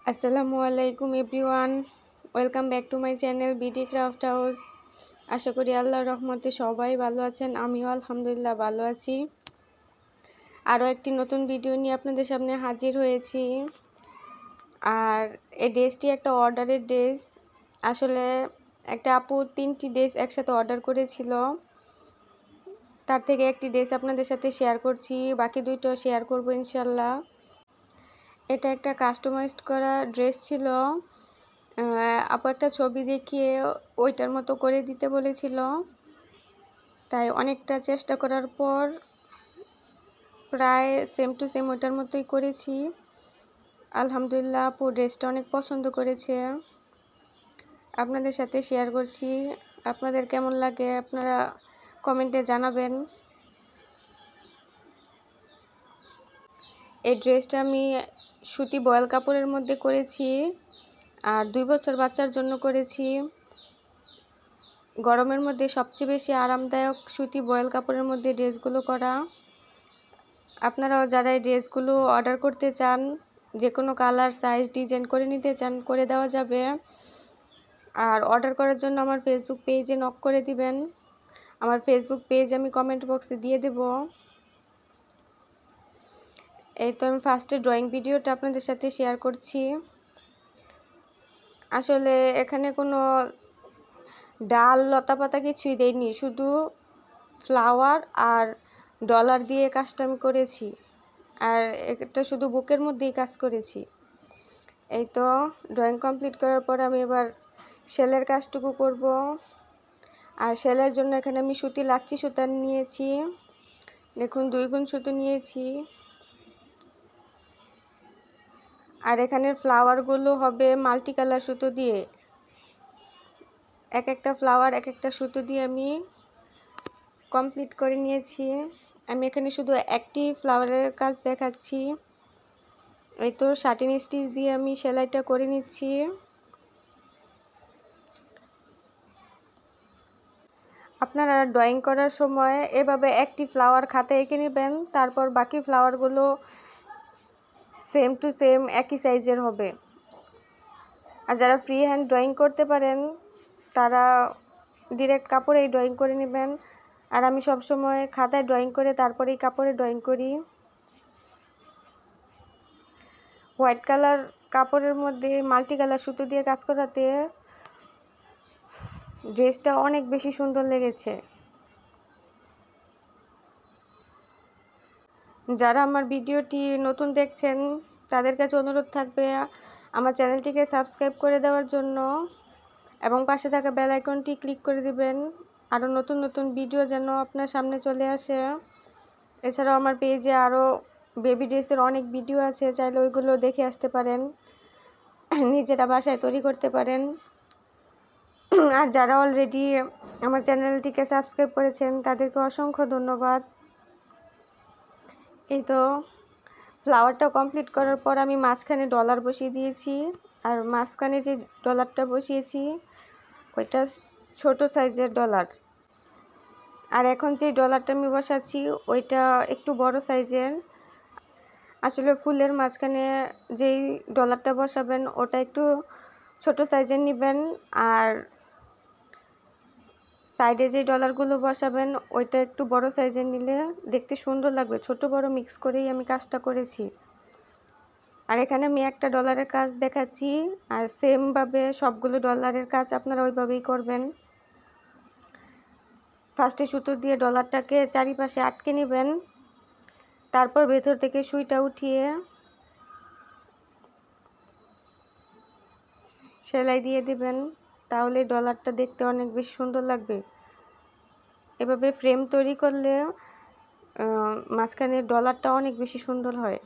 আসসালামু আলাইকুম everyone, welcome back to my channel BD craft house. আশা করি আল্লাহর রহমতে সবাই ভালো আছেন, আমিও আলহামদুলিল্লাহ ভালো আছি। আরও একটি নতুন ভিডিও নিয়ে আপনাদের সামনে হাজির হয়েছি। আর এই ড্রেসটি একটা অর্ডারের ড্রেস। আসলে একটা আপু 3টি ড্রেস একসাথে অর্ডার করেছিল, তার থেকে একটি ড্রেস আপনাদের সাথে শেয়ার করছি, বাকি দুইটা শেয়ার করব ইনশাল্লাহ। এটা একটা কাস্টমাইজড করা ড্রেস ছিল। আপু একটা ছবি দেখিয়ে ওইটার মতো করে দিতে বলেছিল, তাই অনেকটা চেষ্টা করার পর প্রায় সেম টু সেম ওইটার মতোই করেছি। আলহামদুলিল্লাহ আপু ড্রেসটা অনেক পছন্দ করেছে, আপনাদের সাথে শেয়ার করছি। আপনাদের কেমন লাগে আপনারা কমেন্টে জানাবেন। এই ড্রেসটা আমি সুতি বয়েল কাপড়ের মধ্যে করেছি, আর 2 বছর বাচ্চার জন্য করেছি। গরমের মধ্যে সবচেয়ে বেশি আরামদায়ক সুতি বয়েল কাপড়ের মধ্যে ড্রেসগুলো করা। আপনারাও যারা এই ড্রেসগুলো অর্ডার করতে চান, যে কোনো কালার সাইজ ডিজাইন করে নিতে চান, করে দেওয়া যাবে। আর অর্ডার করার জন্য আমার ফেসবুক পেজে নক করে দিবেন। আমার ফেসবুক পেজ আমি কমেন্ট বক্সে দিয়ে দেব। এই তো আমি ফার্স্টে ড্রয়িং ভিডিওটা আপনাদের সাথে শেয়ার করছি। আসলে এখানে কোনো ডাল লতা পাতা কিছুই দেয়নি, শুধু ফ্লাওয়ার আর ডলার দিয়ে কাজটা আমি করেছি। আর এটা শুধু বুকের মধ্যেই কাজ করেছি। এই তো ড্রয়িং কমপ্লিট করার পর আমি এবার সেলের কাজটুকু করব। আর সেলের জন্য এখানে আমি সুতি লাচ্ছি সুতা নিয়েছি, দেখুন 2 গুণ সুতো নিয়েছি। আর এখানে ফ্লাওয়ারগুলো হবে মাল্টি কালার সুতো দিয়ে, এক একটা ফ্লাওয়ার এক একটা সুতো দিয়ে আমি কমপ্লিট করে নিয়েছি। আমি এখানে শুধু একটি ফ্লাওয়ারের কাজ দেখাচ্ছি। এই তো শাটিন স্টিচ দিয়ে আমি সেলাইটা করে নিচ্ছি। আপনারা ড্রয়িং করার সময় এভাবে একটি ফ্লাওয়ার খাতায় এঁকে নেবেন, তারপর বাকি ফ্লাওয়ারগুলো সেম টু সেম একই সাইজের হবে। আর যারা ফ্রি হ্যান্ড ড্রয়িং করতে পারেন তারা ডিরেক্ট কাপড়েই ড্রয়িং করে নেবেন। আর আমি সব সময় খাতায় ড্রয়িং করে তারপরেই কাপড়ে ড্রয়িং করি। হোয়াইট কালার কাপড়ের মধ্যে মাল্টি কালার সুতো দিয়ে কাজ করাতে ড্রেসটা অনেক বেশি সুন্দর লেগেছে। যারা আমার ভিডিওটি নতুন দেখছেন তাদের কাছে অনুরোধ থাকবে আমার চ্যানেলটিকে সাবস্ক্রাইব করে দেওয়ার জন্য, এবং পাশে থাকা বেল আইকনটি ক্লিক করে দিবেন, আরও নতুন নতুন ভিডিও যেন আপনার সামনে চলে আসে। এছাড়াও আমার পেজে আরও বেবি ড্রেসের অনেক ভিডিও আছে, চাইলে ওইগুলো দেখে আসতে পারেন, নিজেরা বাসায় তৈরি করতে পারেন। আর যারা অলরেডি আমার চ্যানেলটিকে সাবস্ক্রাইব করেছেন তাদেরকে অসংখ্য ধন্যবাদ। এই তো ফ্লাওয়ারটা কমপ্লিট করার পর আমি মাঝখানে ডলার বসিয়ে দিয়েছি। আর মাঝখানে যে ডলারটা বসিয়েছি ওইটা ছোট সাইজের ডলার, আর এখন যে ডলারটা আমি বসাচ্ছি ওইটা একটু বড় সাইজের। আসলে ফুলের মাঝখানে যেই ডলারটা বসাবেন ওটা একটু ছোট সাইজের নেবেন, আর সাইডে যে ডলারগুলো বসাবেন ওইটা একটু বড় সাইজের নিলে দেখতে সুন্দর লাগবে। ছোট বড় মিক্স করেই আমি কাজটা করেছি। আর এখানে আমি একটা ডলারের কাজ দেখাচ্ছি, আর সেমভাবে সবগুলো ডলারের কাজ আপনারা ওইভাবেই করবেন। ফার্স্টে সুতো দিয়ে ডলারটাকে চারিপাশে আটকে নেবেন, তারপর ভেতর থেকে সুইটা উঠিয়ে সেলাই দিয়ে দিবেন, তাহলে ডলারটা দেখতে অনেক বেশি সুন্দর লাগবে। এভাবে ফ্রেম তৈরি করলে মাঝখানে ডলারটা অনেক বেশি সুন্দর হয়।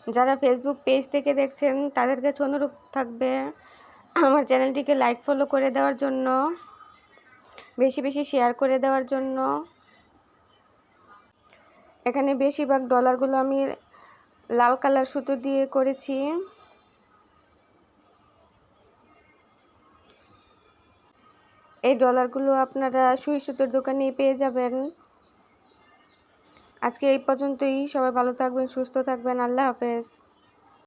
যারা ফেসবুক পেজ থেকে দেখছেন তাদের কাছে অনুরোধ থাকবে আমার চ্যানেলটিকে লাইক ফলো করে দেওয়ার জন্য, বেশি বেশি শেয়ার করে দেওয়ার জন্য। এখানে বেশিরভাগ ডলারগুলো আমি লাল কালার সুতো দিয়ে করেছি। এই ডলারগুলো আপনারা সুই সুতোর দোকানে পেয়ে যাবেন। আজকে এই পর্যন্তই। সবাই ভালো থাকবেন, সুস্থ থাকবেন। আল্লাহ হাফেজ।